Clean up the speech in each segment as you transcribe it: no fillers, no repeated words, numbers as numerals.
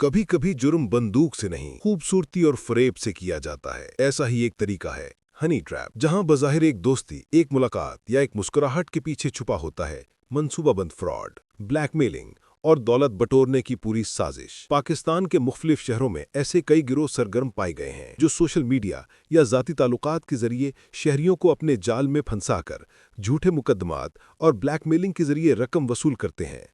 कभी कभी जुर्म बंदूक से नहीं, खूबसूरती और फरेब से किया जाता है। ऐसा ही एक तरीका है हनी ट्रैप, जहां बज़ाहिर एक दोस्ती, एक मुलाकात या एक मुस्कुराहट के पीछे छुपा होता है मंसूबाबंद फ्रॉड, ब्लैकमेलिंग और दौलत बटोरने की पूरी साजिश। पाकिस्तान के मुख्तलिफ शहरों में ऐसे कई गिरोह सरगर्म पाए गए हैं जो सोशल मीडिया या ज़ाती ताल्लुकात के जरिए शहरियों को अपने जाल में फंसाकर झूठे मुकदमात और ब्लैकमेलिंग के जरिए रकम वसूल करते हैं।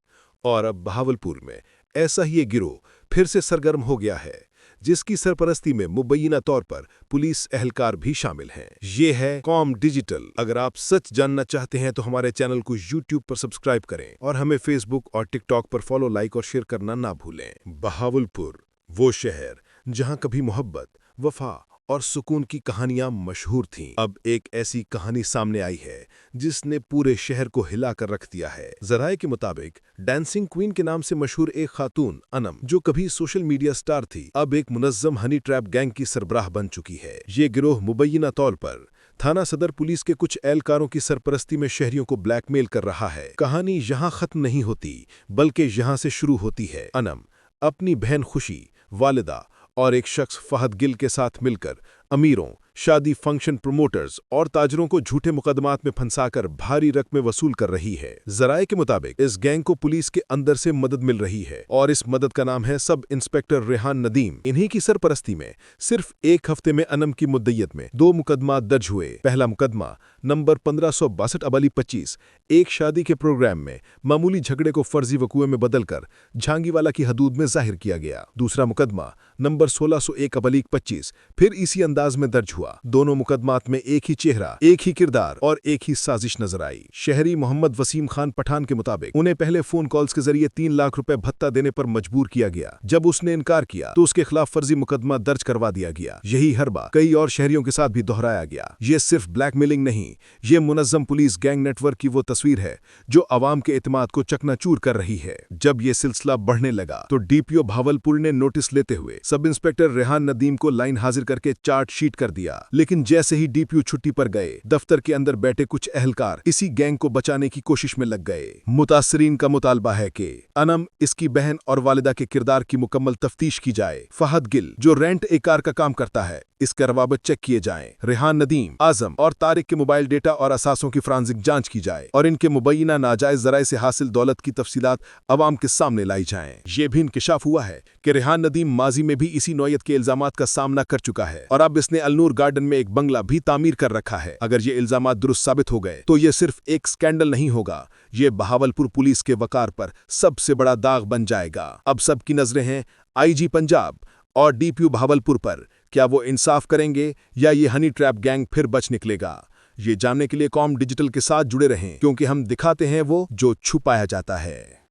और अब बहावलपुर में ऐसा ही एक गिरोह फिर से सरगर्म हो गया है, जिसकी सरपरस्ती में मुबैना तौर पर पुलिस एहलकार भी शामिल हैं। ये है कॉम डिजिटल। अगर आप सच जानना चाहते हैं तो हमारे चैनल को YouTube पर सब्सक्राइब करें और हमें Facebook और TikTok पर फॉलो, लाइक और शेयर करना ना भूलें। बहावलपुर, वो शहर जहां कभी मोहब्बत, वफा और सुकून की कहानियां मशहूर थीं, अब एक ऐसी कहानी सामने आई है जिसने पूरे शहर को हिलाकर रख दिया है। ज़राए के मुताबिक डांसिंग क्वीन के नाम से मशहूर एक खातून अनम, जो कभी सोशल मीडिया स्टार थी, अब एक मुनज़्ज़म हनी ट्रैप गैंग की सरबराह बन चुकी है। ये गिरोह मुबैना तौर पर थाना सदर पुलिस के कुछ एहलकारों की सरपरस्ती में शहरियों को ब्लैकमेल कर रहा है। कहानी यहाँ खत्म नहीं होती, बल्कि यहाँ से शुरू होती है। अनम अपनी बहन खुशी, वालिदा और एक शख्स फहद गिल के साथ मिलकर अमीरों, शादी फंक्शन प्रमोटर्स और ताजरों को झूठे मुकदमात में फंसाकर भारी रकमें वसूल कर रही है। ज़राए के मुताबिक इस गैंग को पुलिस के अंदर से मदद मिल रही है और इस मदद का नाम है सब इंस्पेक्टर रेहान नदीम। इन्हीं की सरपरस्ती में सिर्फ एक हफ्ते में अनम की मुद्दइयत में 2 मुकदमा दर्ज हुए। पहला मुकदमा नंबर 1562/25 एक शादी के प्रोग्राम में मामूली झगड़े को फर्जी वकूए में बदलकर झांगीवाला की हदूद में जाहिर किया गया। दूसरा मुकदमा नंबर 1601/25 फिर इसी अंदाज में दर्ज हुआ। दोनों मुकदमात में एक ही चेहरा, एक ही किरदार और एक ही साजिश नजर आई। शहरी मोहम्मद वसीम खान पठान के मुताबिक उन्हें पहले फोन कॉल्स के जरिए 3 लाख रुपए भत्ता देने पर मजबूर किया गया। जब उसने इनकार किया तो उसके खिलाफ फर्जी मुकदमा दर्ज करवा दिया गया। यही हरबा कई और शहरियों के साथ भी दोहराया गया। ये सिर्फ ब्लैकमेलिंग नहीं, ये मुनज़्ज़म पुलिस गैंग नेटवर्क की वो तस्वीर है जो अवाम के इत्मीनान को चकनाचूर कर रही है। जब ये सिलसिला बढ़ने लगा तो DPO भावलपुर ने नोटिस लेते हुए सब इंस्पेक्टर रेहान नदीम को लाइन हाजिर करके चार्ट शीट कर दिया। लेकिन जैसे ही DPO छुट्टी पर गए, दफ्तर के अंदर बैठे कुछ एहलकार इसी गैंग को बचाने की कोशिश में लग गए। मुतासरीन का मुतालबा है कि अनम, इसकी बहन और वालिदा के किरदार की मुकम्मल तफ्तीश की जाए। फहद गिल, जो रेंट ए कार का काम करता है, इसके रवाबत चेक किए जाएं। रेहान नदीम, आजम और तारिक के मोबाइल डेटा और असासों की फोरेंसिक जांच की जाए और इनके मुबैना नाजायज ज़राए से हासिल दौलत की तफसीलात अवाम के सामने लाई जाएं। ये भी इंकिशाफ हुआ है कि रेहान नदीम माजी में भी इसी नौयत के इल्जामात का सामना कर चुका है और अब इसने अलनूर गार्डन में एक बंगला भी तामीर कर रखा है। अगर ये इल्जामात दुरुस्त साबित हो गए तो ये सिर्फ एक स्कैंडल नहीं होगा, ये बहावलपुर पुलिस के वकार पर सबसे बड़ा दाग बन जाएगा। अब सबकी नजरें हैं IG पंजाब और DPO भावलपुर पर। क्या वो इंसाफ करेंगे या ये हनी ट्रैप गैंग फिर बच निकलेगा? ये जानने के लिए कॉम डिजिटल के साथ जुड़े रहें, क्योंकि हम दिखाते हैं वो जो छुपाया जाता है।